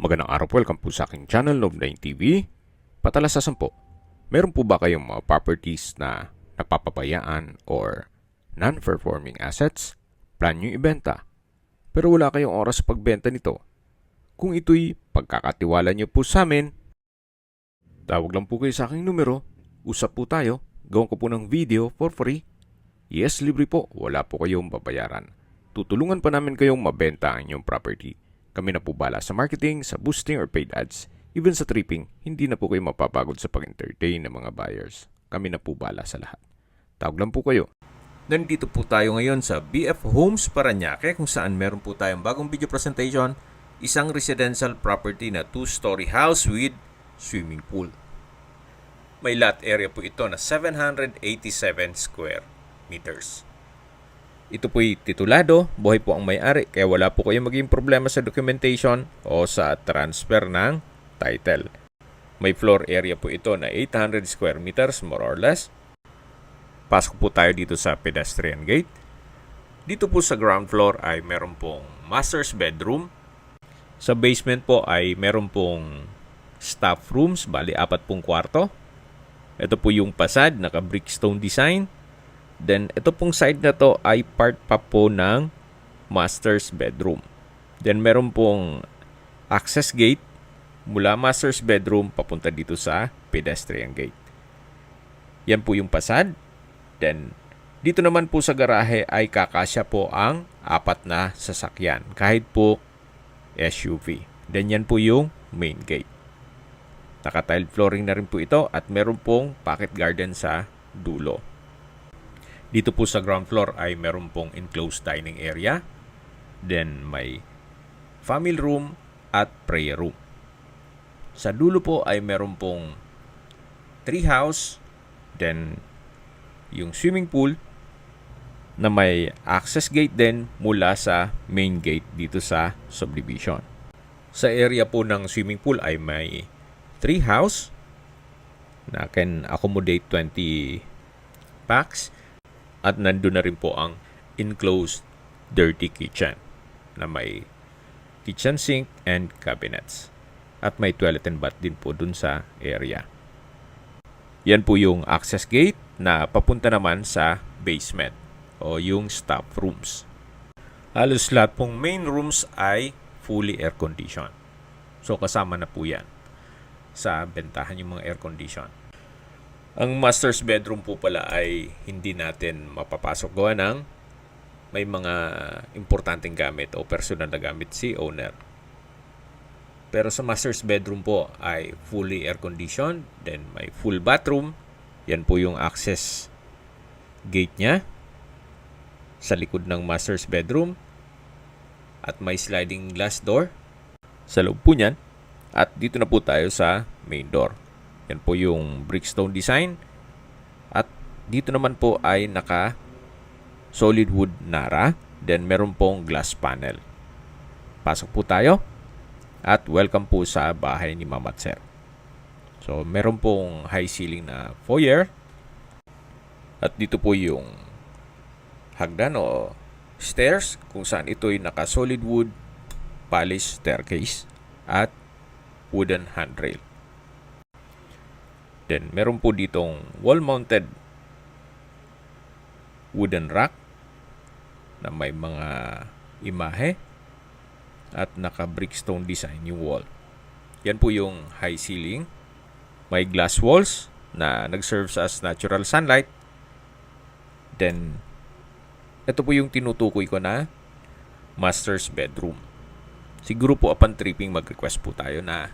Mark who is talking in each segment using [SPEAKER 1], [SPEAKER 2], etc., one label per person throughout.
[SPEAKER 1] Magandang araw po, welcome po sa aking channel, Love9 TV. Patalasasan po, meron po ba kayong mga properties na napapabayaan or non-performing assets? Plan nyo ibenta, pero wala kayong oras sa pagbenta nito. Kung ito'y pagkakatiwala nyo po sa amin, tawag lang po kayo sa aking numero, usap po tayo, gawin ko po ng video for free. Yes, libre po, wala po kayong babayaran. Tutulungan pa namin kayong mabenta ang inyong property. Kami na po bala sa marketing, sa boosting or paid ads. Even sa tripping, hindi na po kayo mapapagod sa pag-entertain ng mga buyers. Kami na po bala sa lahat. Tawag lang po kayo. Nandito po tayo ngayon sa BF Homes Parañaque kung saan meron po tayong bagong video presentation. Isang residential property na 2-story house with swimming pool. May lot area po ito na 787 square meters. Ito po'y titulado, buhay po ang may-ari, kaya wala po kayong maging problema sa documentation o sa transfer ng title. May floor area po ito na 800 square meters more or less. Pasok po tayo dito sa pedestrian gate. Dito po sa ground floor ay meron pong master's bedroom. Sa basement po ay meron pong staff rooms, bali 4 pong kwarto. Ito po yung facade, naka-brickstone design. Then, ito pong side na to ay part pa po ng master's bedroom. Then, meron pong access gate mula master's bedroom papunta dito sa pedestrian gate. Yan po yung facade. Then, dito naman po sa garahe ay kakasya po ang 4 na sasakyan. Kahit po SUV. Then, yan po yung main gate. Naka-tile flooring na rin po ito at meron pong pocket garden sa dulo. Dito po sa ground floor ay meron pong enclosed dining area. Then may family room at prayer room. Sa dulo po ay meron pong tree house. Then yung swimming pool na may access gate din mula sa main gate dito sa subdivision. Sa area po ng swimming pool ay may tree house na can accommodate 20 packs. At nandun na rin po ang enclosed dirty kitchen na may kitchen sink and cabinets. At may toilet and bath din po dun sa area. Yan po yung access gate na papunta naman sa basement o yung staff rooms. Halos lahat pong main rooms ay fully air conditioned. So kasama na po yan sa bentahan yung mga air condition. Ang master's bedroom po pala ay hindi natin mapapasok gawa ng may mga importanteng gamit o personal na gamit si owner. Pero sa master's bedroom po ay fully air conditioned, then may full bathroom. Yan po yung access gate niya sa likod ng master's bedroom at may sliding glass door sa loob po niyan. At dito na po tayo sa main door. Yan po yung brickstone design. At dito naman po ay naka solid wood nara. Then meron pong glass panel. Pasok po tayo. At welcome po sa bahay ni Mama at Sir. So meron pong high ceiling na foyer. At dito po yung hagdan o stairs kung saan ito'y naka solid wood polished staircase at wooden handrail. Then, meron po ditong wall-mounted wooden rack na may mga imahe at naka-brickstone design yung wall. Yan po yung high ceiling. May glass walls na nag-serves as natural sunlight. Then, ito po yung tinutukoy ko na master's bedroom. Siguro po upon tripping mag-request po tayo na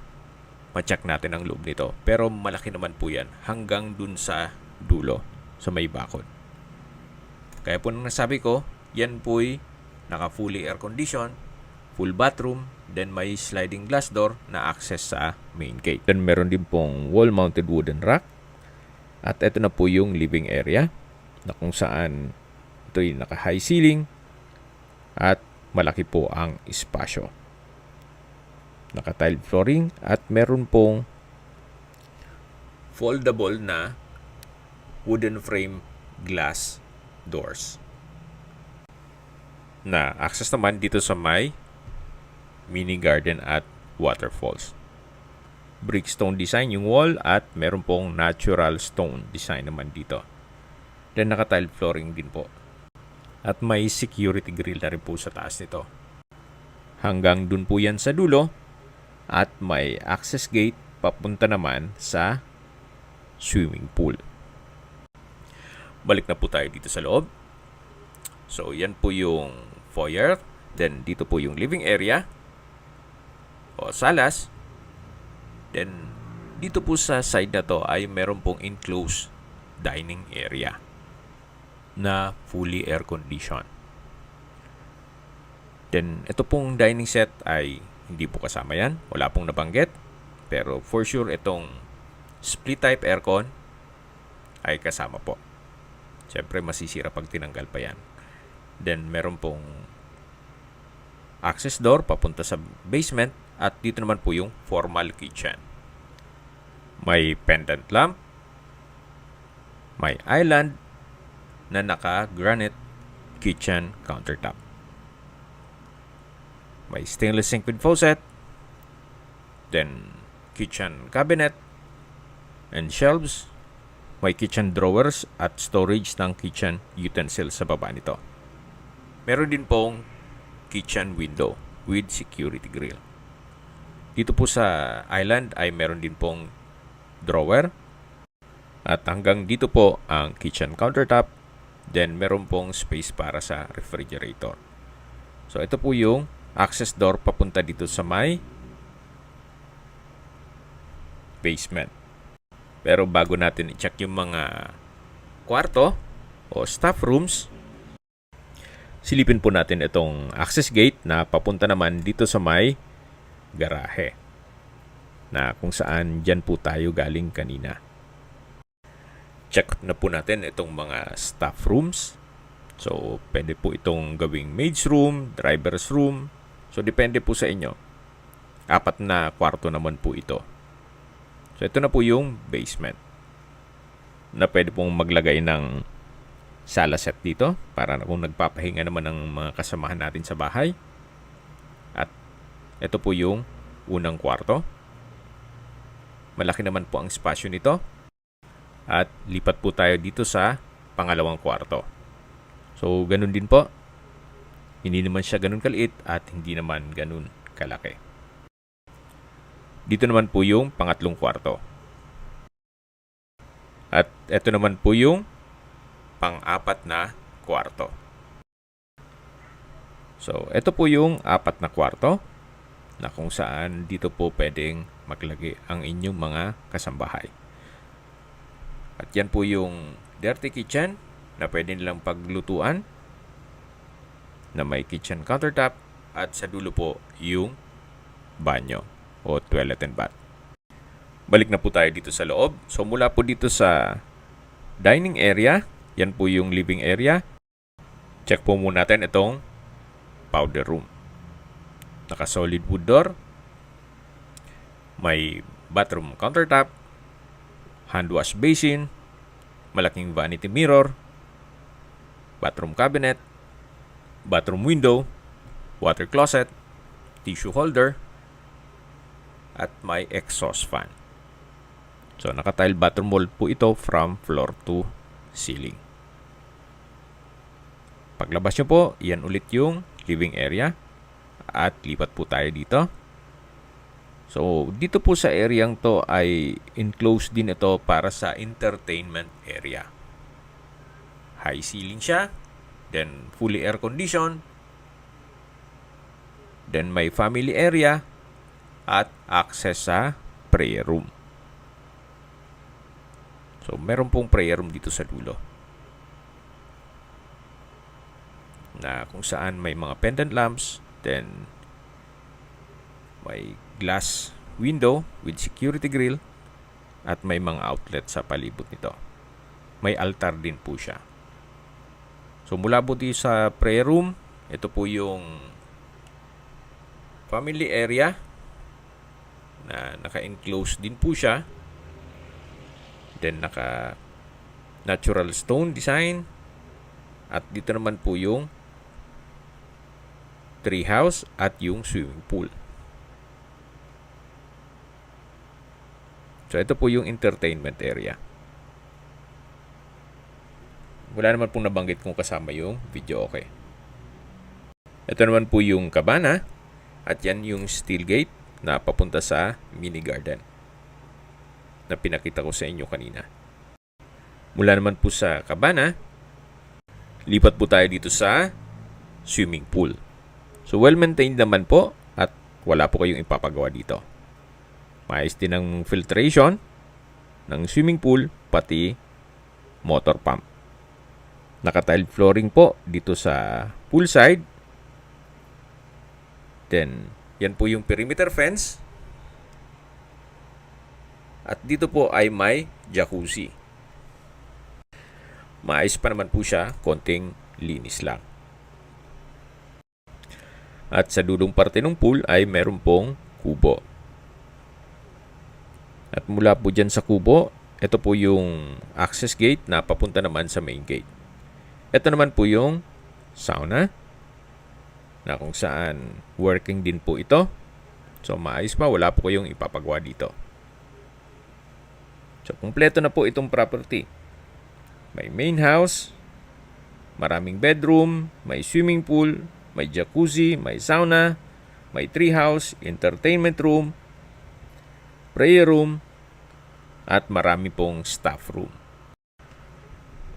[SPEAKER 1] ma-check natin ang loob nito. Pero malaki naman po yan hanggang dun sa dulo, sa may bakod. Kaya po nang nasabi ko, yan po'y naka-fully air condition, full bathroom, then may sliding glass door na access sa main gate. Then meron din pong wall-mounted wooden rack. At ito na po yung living area na kung saan ito'y naka-high ceiling at malaki po ang espasyo. Naka-tile flooring at meron pong foldable na wooden frame glass doors. Na access naman dito sa may mini garden at waterfalls. Brick stone design yung wall at meron pong natural stone design naman dito. Then naka-tile flooring din po. At may security grill na rin po sa taas nito. Hanggang dun po yan sa dulo. At may access gate papunta naman sa swimming pool. Balik na po tayo dito sa loob. So yan po yung foyer. Then dito po yung living area o salas. Then dito po sa side na to ay meron pong enclosed dining area na fully air conditioned. Then ito pong dining set ay hindi po kasama yan. Wala pong nabanggit. Pero for sure itong split type aircon ay kasama po. Siyempre masisira pag tinanggal pa yan. Then meron pong access door papunta sa basement. At dito naman po yung formal kitchen. May pendant lamp. May island na naka-granite kitchen countertop. May stainless sink with faucet. Then, kitchen cabinet and shelves. May kitchen drawers at storage ng kitchen utensils sa baba nito. Meron din pong kitchen window with security grill. Dito po sa island ay meron din pong drawer. At hanggang dito po ang kitchen countertop. Then meron pong space para sa refrigerator. So ito po yung access door papunta dito sa may basement. Pero bago natin i-check yung mga kwarto o staff rooms, silipin po natin itong access gate na papunta naman dito sa may garahe na kung saan dyan po tayo galing kanina. Check na po natin itong mga staff rooms. So, pwede po itong gawing maid's room, driver's room. So, depende po sa inyo. 4 na kwarto naman po ito. So, ito na po yung basement na pwede pong maglagay ng sala set dito para kung nagpapahinga naman ng mga kasamahan natin sa bahay. At ito po yung unang kwarto. Malaki naman po ang spasyo nito. At lipat po tayo dito sa pangalawang kwarto. So, ganun din po. Hindi naman siya ganun kaliit at hindi naman ganun kalaki. Dito naman po yung pangatlong kwarto. At ito naman po yung pang-4 na kwarto. So, ito po yung 4 na kwarto na kung saan dito po pwedeng maglagay ang inyong mga kasambahay. At yan po yung dirty kitchen na pwede nilang paglutuan na may kitchen countertop at sa dulo po yung banyo o toilet and bath. Balik na po tayo dito sa loob. So mula po dito sa dining area, yan po yung living area. Check po muna natin itong powder room. Naka-solid wood door. May bathroom countertop. Hand wash basin. Malaking vanity mirror. Bathroom cabinet. Bathroom window. Water closet. Tissue holder. At may exhaust fan. So, naka-tile bathroom wall po ito from floor to ceiling. Paglabas nyo po, yan ulit yung living area. At lipat po tayo dito. So, dito po sa areang to ay enclosed din ito para sa entertainment area. High ceiling siya. Then, fully air conditioned. Then, may family area. At access sa prayer room. So, meron pong prayer room dito sa dulo. Na kung saan may mga pendant lamps. Then, may glass window with security grill at may mga outlet sa palibot nito. May altar din po siya. So mula po dito sa prayer room, ito po yung family area na naka-enclose din po siya. Then naka natural stone design at dito naman po yung tree house at yung swimming pool. So, ito po yung entertainment area. Wala naman pong nabanggit kung kasama yung video okay. Ito naman po yung kabana at yan yung steel gate na papunta sa mini garden na pinakita ko sa inyo kanina. Mula naman po sa kabana, lipat po tayo dito sa swimming pool. So well-maintained naman po at wala po kayong ipapagawa dito. Maayos din ang filtration ng swimming pool pati motor pump. Naka-tile flooring po dito sa poolside. Then, yan po yung perimeter fence. At dito po ay may jacuzzi. Maayos pa naman po siya, konting linis lang. At sa dulong parte ng pool ay meron pong kubo. At mula po dyan sa kubo, ito po yung access gate na papunta naman sa main gate. Ito naman po yung sauna na kung saan working din po ito. So maayos pa, wala po kayong ipapagawa dito. So kumpleto na po itong property. May main house, maraming bedroom, may swimming pool, may jacuzzi, may sauna, may treehouse, entertainment room, prayer room, at marami pong staff room.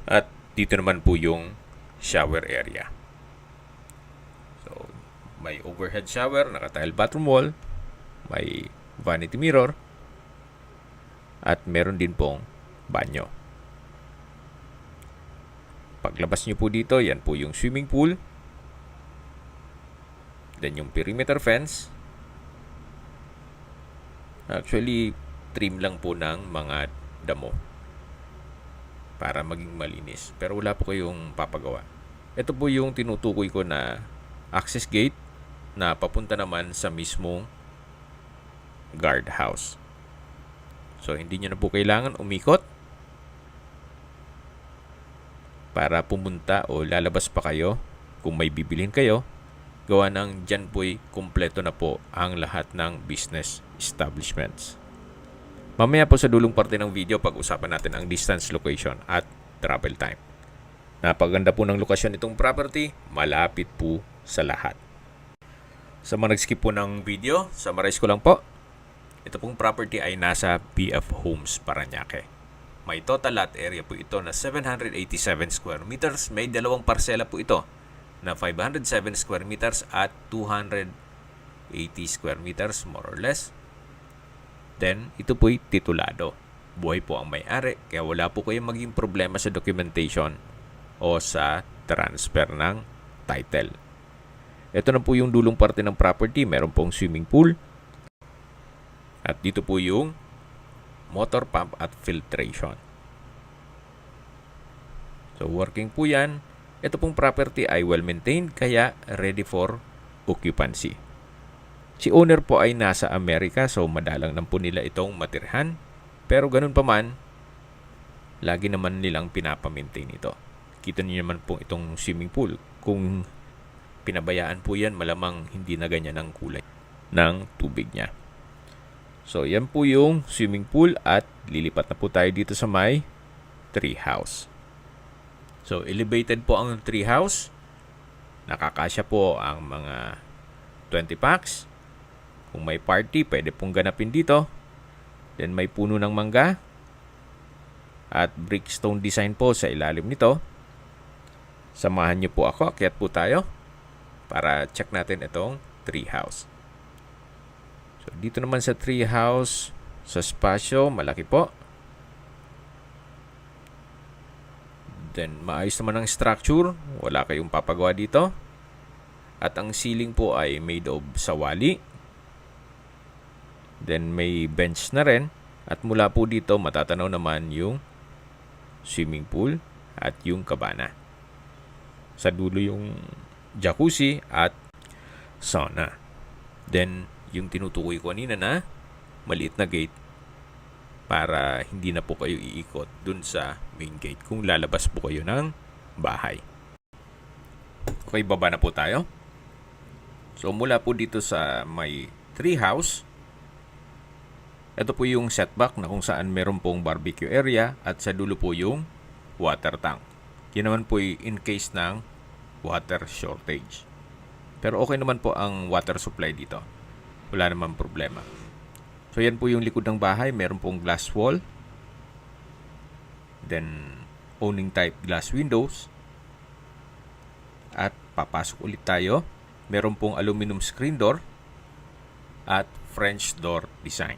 [SPEAKER 1] At dito naman po yung shower area. So, may overhead shower, naka-tile bathroom wall, may vanity mirror, at meron din pong banyo. Paglabas nyo po dito, yan po yung swimming pool. Then yung perimeter fence. Actually, trim lang po ng mga damo para maging malinis. Pero wala po kayong papagawa. Ito po yung tinutukoy ko na access gate na papunta naman sa mismong guardhouse. So, hindi nyo na po kailangan umikot para pumunta o lalabas pa kayo kung may bibilhin kayo. Gawa ng dyan po'y kumpleto na po ang lahat ng business establishments. Mamaya po sa dulong parte ng video, pag-usapan natin ang distance, location at travel time. Napaganda po ng lokasyon itong property, malapit po sa lahat. Sa mga nag-skip po ng video, summarize ko lang po. Ito pong property ay nasa BF Homes, Parañaque. May total lot area po ito na 787 square meters. May dalawang parsela po ito na 507 square meters at 280 square meters more or less. Then, ito po'y titulado. Buhay po ang may-ari, kaya wala po kayong maging problema sa documentation o sa transfer ng title. Ito na po yung dulong parte ng property. Meron pong swimming pool. At dito po yung motor pump at filtration. So, working po yan. Ito pong property ay well-maintained, kaya ready for occupancy. Si owner po ay nasa Amerika, so madalang lang po nila itong matirhan. Pero ganun pa man, lagi naman nilang pinapamaintain ito. Kita niyo naman po itong swimming pool. Kung pinabayaan po yan, malamang hindi na ganyan ang kulay ng tubig niya. So, yan po yung swimming pool at lilipat na po tayo dito sa may treehouse. So, elevated po ang treehouse. Nakakasya po ang mga 20 packs. Kung may party, pwede pong ganapin dito. Then, may puno ng mangga. At brickstone design po sa ilalim nito. Samahan niyo po ako. Akyat po tayo para check natin itong treehouse. So, dito naman sa treehouse, sa spasyo, malaki po. Then, maayos naman ang structure. Wala kayong papagawa dito. At ang ceiling po ay made of sawali. Then, may bench na rin. At mula po dito, matatanaw naman yung swimming pool at yung kabana. Sa dulo yung jacuzzi at sauna. Then, yung tinutukoy ko kanina na maliit na gate para hindi na po kayo iikot dun sa main gate kung lalabas po kayo ng bahay. Okay, baba na po tayo. So, mula po dito sa may treehouse, Ito po yung setback na kung saan meron pong barbecue area at sa dulo po yung water tank. Yan naman po in case ng water shortage. Pero okay naman po ang water supply dito. Wala naman problema. So yan po yung likod ng bahay. Meron pong glass wall. Then owning type glass windows. At papasok ulit tayo. Meron pong aluminum screen door at French door design.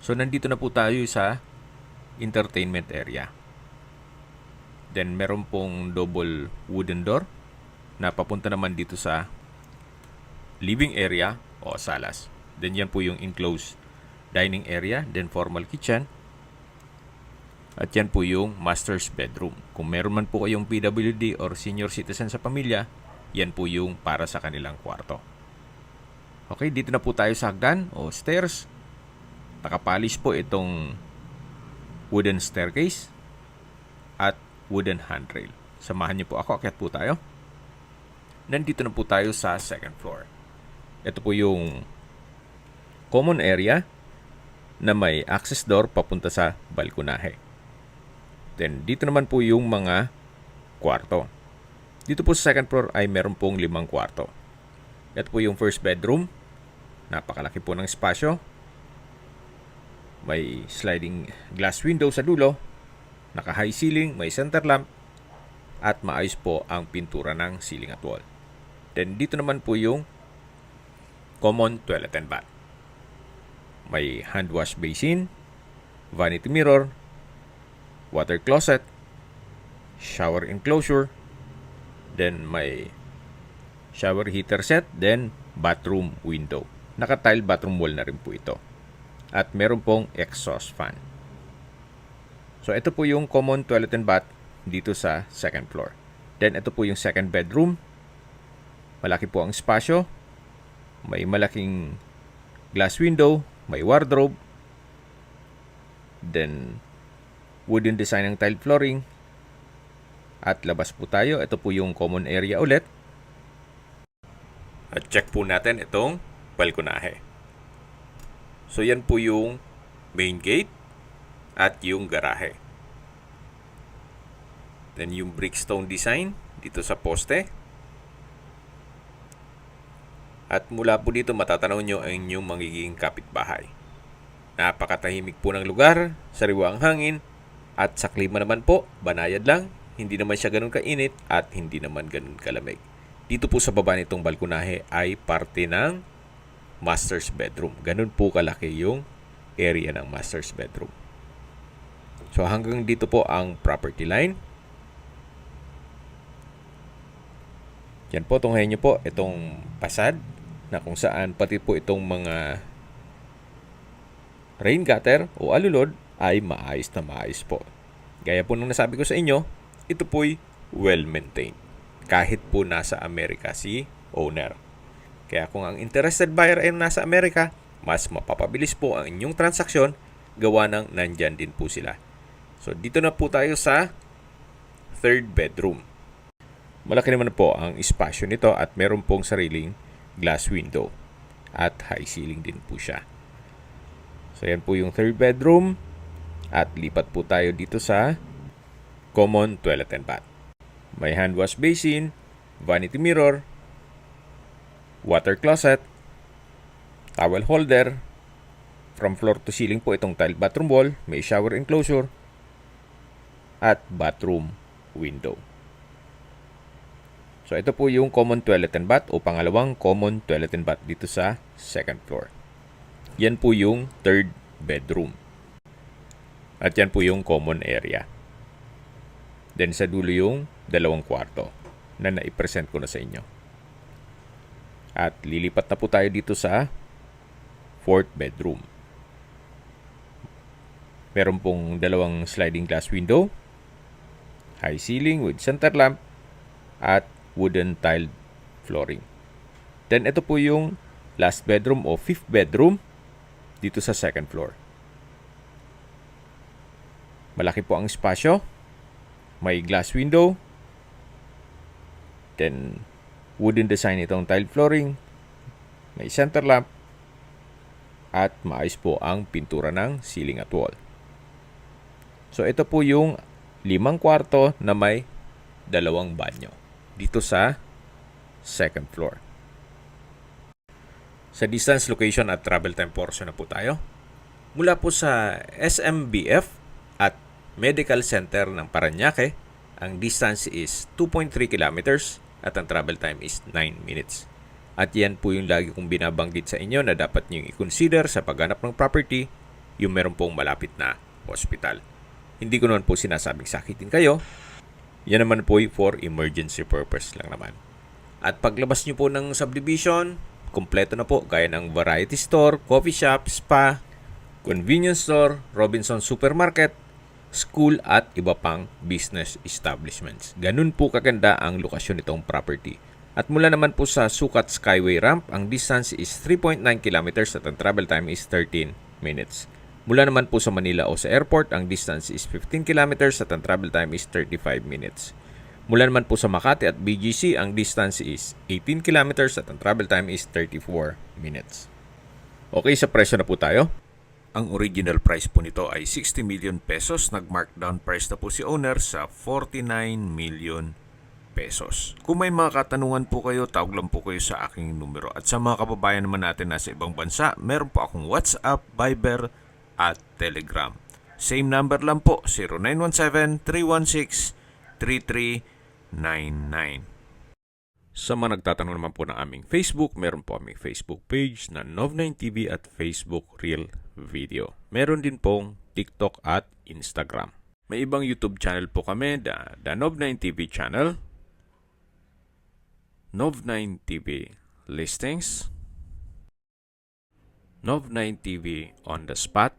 [SPEAKER 1] So nandito na po tayo sa entertainment area. Then meron pong double wooden door na papunta naman dito sa living area o salas. Then yan po yung enclosed dining area, then formal kitchen. At yan po yung master's bedroom. Kung meron man po kayong PWD or senior citizen sa pamilya, yan po yung para sa kanilang kwarto. Okay, dito na po tayo sa hagdan o stairs. Nakapalis po itong wooden staircase at wooden handrail. Samahan niyo po ako, akyat po tayo. Nandito na po tayo sa second floor. Ito po yung common area na may access door papunta sa balkonahe. Then dito naman po yung mga kwarto. Dito po sa second floor ay meron pong 5 kwarto. Ito po yung first bedroom. Napakalaki po ng espasyo. May sliding glass window sa dulo, naka-high ceiling, may center lamp, at maayos po ang pintura ng ceiling at wall. Then dito naman po yung common toilet and bath. May hand wash basin, vanity mirror, water closet, shower enclosure, then may shower heater set, then bathroom window. Naka-tile bathroom wall na rin po ito. At meron pong exhaust fan. So ito po yung common toilet and bath dito sa second floor. Then ito po yung second bedroom. Malaki po ang espasyo. May malaking glass window, may wardrobe. Then wooden design ng tile flooring. At labas po tayo. Ito po yung common area ulit. At check po natin itong balkonahe. So yan po yung main gate at yung garahe. Then yung brickstone design dito sa poste. At mula po dito matatanaw nyo ang inyong magiging kapitbahay. Napakatahimik po ng lugar, sariwa ang hangin, at sa klima naman po, banayad lang, hindi naman siya ganun kainit at hindi naman ganun kalamig. Dito po sa baba nitong balkonahe ay parte ng master's bedroom. Ganun po kalaki yung area ng master's bedroom. So hanggang dito po ang property line. Yan po, tunghayin nyo po itong pasad na kung saan pati po itong mga rain gutter o alulod ay maayos na maayos po. Gaya po nung nasabi ko sa inyo, ito po'y well-maintained. Kahit po nasa Amerika si owner. Kaya kung ang interested buyer ay nasa Amerika, mas mapapabilis po ang inyong transaksyon gawa ng nandyan din po sila. So dito na po tayo sa third bedroom. Malaki naman po ang espasyo nito at meron pong sariling glass window at high ceiling din po siya. So yan po yung third bedroom at lipat po tayo dito sa common toilet and bath. May hand wash basin, vanity mirror, water closet, towel holder, from floor to ceiling po itong tile bathroom wall, may shower enclosure, at bathroom window. So ito po yung common toilet and bath o pangalawang common toilet and bath dito sa second floor. Yan po yung third bedroom. At yan po yung common area. Then sa dulo yung 2 kwarto na naipresent ko na sa inyo. At lilipat na po tayo dito sa fourth bedroom. Meron pong 2 sliding glass window, high ceiling with center lamp, at wooden tiled flooring. Then ito po yung last bedroom o fifth bedroom dito sa second floor. Malaki po ang espasyo. May glass window. Then wooden design itong tile flooring. May center lamp. at maayos po ang pintura ng ceiling at wall. So ito po yung 5 kwarto na may 2 banyo dito sa second floor. Sa distance, location at travel time portion na po tayo. Mula po sa SMBF at Medical Center ng Parañaque, ang distance is 2.3 kilometers at ang travel time is 9 minutes. At yan po yung lagi kong binabanggit sa inyo na dapat nyo i-consider sa paghanap ng property, yung meron pong malapit na hospital. Hindi ko naman po sinasabing sakitin kayo. Yan naman po for emergency purpose lang naman. At paglabas nyo po ng subdivision, kompleto na po gaya ng variety store, coffee shop, spa, convenience store, Robinson Supermarket, school at iba pang business establishments. Ganun po kaganda ang lokasyon nitong property. At mula naman po sa Sukat Skyway Ramp, ang distance is 3.9 kilometers at ang travel time is 13 minutes. Mula naman po sa Manila o sa airport, ang distance is 15 kilometers at ang travel time is 35 minutes. Mula naman po sa Makati at BGC, ang distance is 18 kilometers at ang travel time is 34 minutes. Okay, sa presyo na po tayo. Ang original price po nito ay 60 million pesos. Nag-markdown price na po si owner sa 49 million pesos. Kung may mga katanungan po kayo, tawag lang po kayo sa aking numero. At sa mga kababayan naman natin nasa ibang bansa, meron po akong WhatsApp, Viber at Telegram. Same number lang po, 0917-316-3399. Sa mga nagtatanong naman po ng aming Facebook, meron po aming Facebook page na Nov9TV at Facebook Reel Video. Meron din pong TikTok at Instagram. May ibang YouTube channel po kami, the Nov9TV channel, Nov9TV Listings, Nov9TV On The Spot,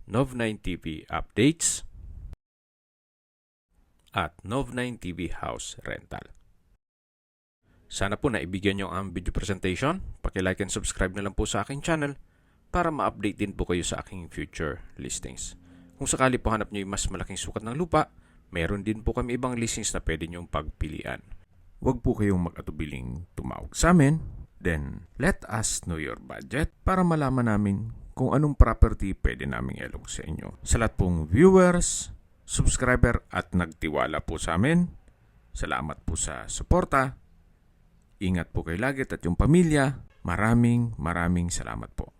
[SPEAKER 1] Nov9TV Updates, at Nov9TV House Rental. Sana po naibigyan nyo ang video presentation. Paki-like and subscribe na lang po sa aking channel para ma-update din po kayo sa aking future listings. Kung sakali po hanap nyo yung mas malaking sukat ng lupa, meron din po kami ibang listings na pwede nyong pagpilian. Huwag po kayong mag-atubiling tumawag sa amin. Then, let us know your budget para malaman namin kung anong property pwede naming ilog sa inyo. Sa lahat pong viewers, subscriber at nagtiwala po sa amin, salamat po sa suporta. Ingat po kayo lagi at yung pamilya. Maraming salamat po.